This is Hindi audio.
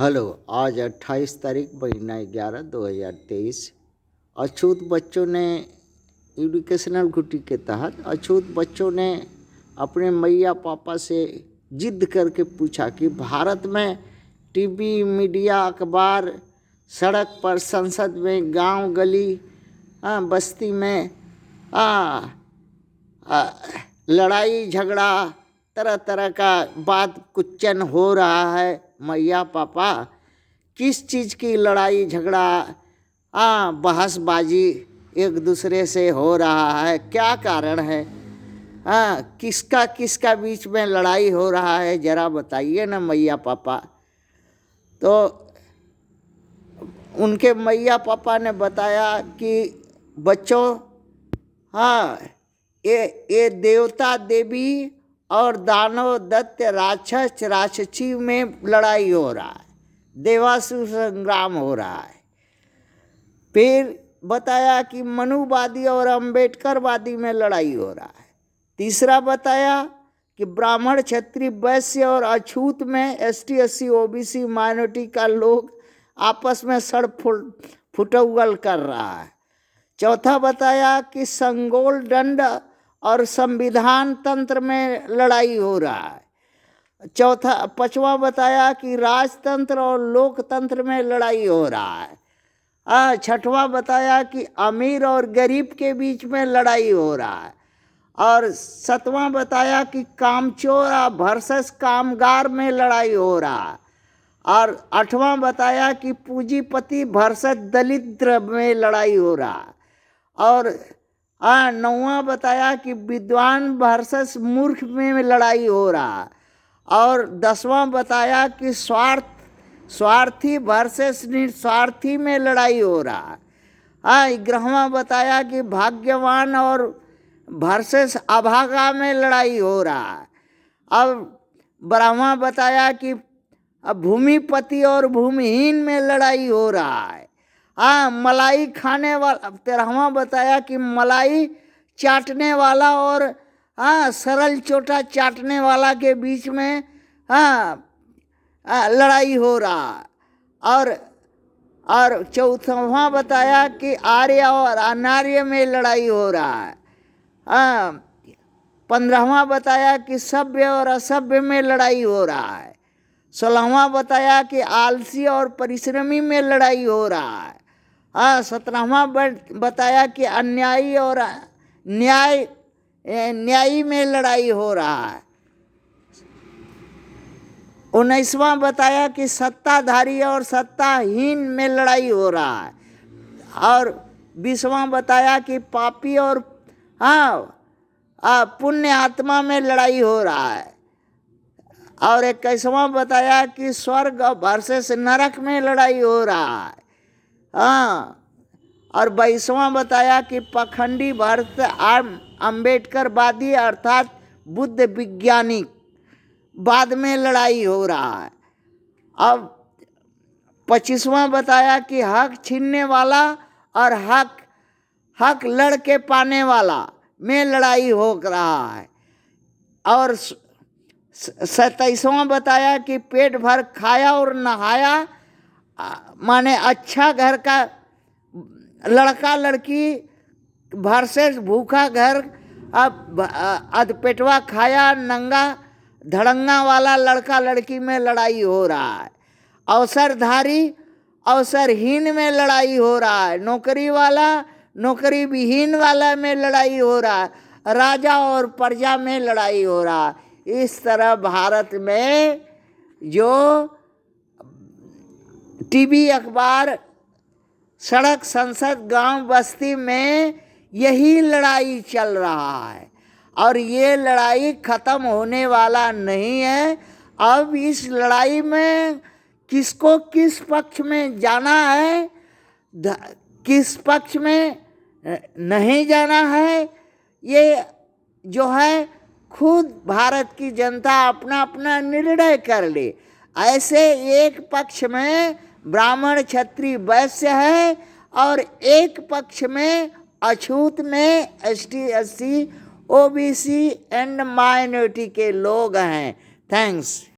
हेलो, आज 28 तारीख महीना 11 2023। अछूत बच्चों ने एजुकेशनल घुटी के तहत अछूत बच्चों ने अपने मैया पापा से जिद करके पूछा कि भारत में टीवी, मीडिया, अखबार, सड़क पर, संसद में, गांव, गली, बस्ती में लड़ाई झगड़ा, तरह तरह का बात कुचन हो रहा है। मैया पापा, किस चीज़ की लड़ाई झगड़ा, बहसबाजी एक दूसरे से हो रहा है? क्या कारण है? किसका किसका बीच में लड़ाई हो रहा है, जरा बताइए ना मैया पापा। तो उनके मैया पापा ने बताया कि बच्चों, ये देवता देवी और दानव दैत्य राक्षस राक्षसी में लड़ाई हो रहा है, देवासुर संग्राम हो रहा है। फिर बताया कि मनुवादी और अम्बेडकरवादी में लड़ाई हो रहा है। तीसरा बताया कि ब्राह्मण, क्षत्रिय, वैश्य और अछूत में ST SC OBC माइनॉरिटी का लोग आपस में सड़ फुटौल कर रहा है। चौथा बताया कि संगोल दंड और संविधान तंत्र में लड़ाई हो रहा है। पांचवा बताया कि राजतंत्र और लोकतंत्र में लड़ाई हो रहा है। छठवां बताया कि अमीर और गरीब के बीच में लड़ाई हो रहा है। और सातवां बताया कि कामचोर वर्सेस कामगार में लड़ाई हो रहा है। और आठवां बताया कि पूंजीपति वर्सेस दलित में लड़ाई हो रहा है। और नौवां बताया कि विद्वान वर्सेस मूर्ख में लड़ाई हो रहा। और 10वां बताया कि स्वार्थी वर्सेस निस्वार्थी में लड़ाई हो रहा। 11वां बताया कि भाग्यवान और वर्सेस अभागा में लड़ाई हो रहा। अब 12वां बताया कि भूमिपति और भूमिहीन में लड़ाई हो रहा है। मलाई खाने वाला। 13वां बताया कि मलाई चाटने वाला और सरल चोटा चाटने वाला के बीच में लड़ाई हो रहा। और 14वां बताया कि आर्य और अनार्य में लड़ाई हो रहा है। 15वां बताया कि सभ्य और असभ्य में लड़ाई हो रहा है। 16वां बताया कि आलसी और परिश्रमी में लड़ाई हो रहा है। 17वां बताया कि अन्यायी और न्यायी में लड़ाई हो रहा है। 19वां बताया कि सत्ताधारी और सत्ताहीन में लड़ाई हो रहा है। और 20वां बताया कि पापी और पुण्य आत्मा में लड़ाई हो रहा है। और 21वां बताया कि स्वर्ग वर्सेस नरक में लड़ाई हो रहा है। और 22वां बताया कि पखंडी भारत अम्बेडकरवादी अर्थात बुद्ध विज्ञानिक बाद में लड़ाई हो रहा है। अब 25वां बताया कि हक छीनने वाला और हक लड़ के पाने वाला में लड़ाई हो रहा है। और 27वां बताया कि पेट भर खाया और नहाया, माने अच्छा घर का लड़का लड़की वर्सेस भूखा घर, अधपेटवा खाया नंगा धड़ंगा वाला लड़का लड़की में लड़ाई हो रहा है। अवसरधारी अवसरहीन में लड़ाई हो रहा है। नौकरी वाला नौकरी विहीन वाला में लड़ाई हो रहा है। राजा और प्रजा में लड़ाई हो रहा है। इस तरह भारत में जो टीवी, अखबार, सड़क, संसद, गांव, बस्ती में यही लड़ाई चल रहा है। और ये लड़ाई ख़त्म होने वाला नहीं है। अब इस लड़ाई में किसको किस पक्ष में जाना है, किस पक्ष में नहीं जाना है, ये जो है खुद भारत की जनता अपना अपना निर्णय कर ले। ऐसे एक पक्ष में ब्राह्मण, क्षत्रिय, वैश्य है और एक पक्ष में अछूत में ST SC OBC and minority के लोग हैं। थैंक्स।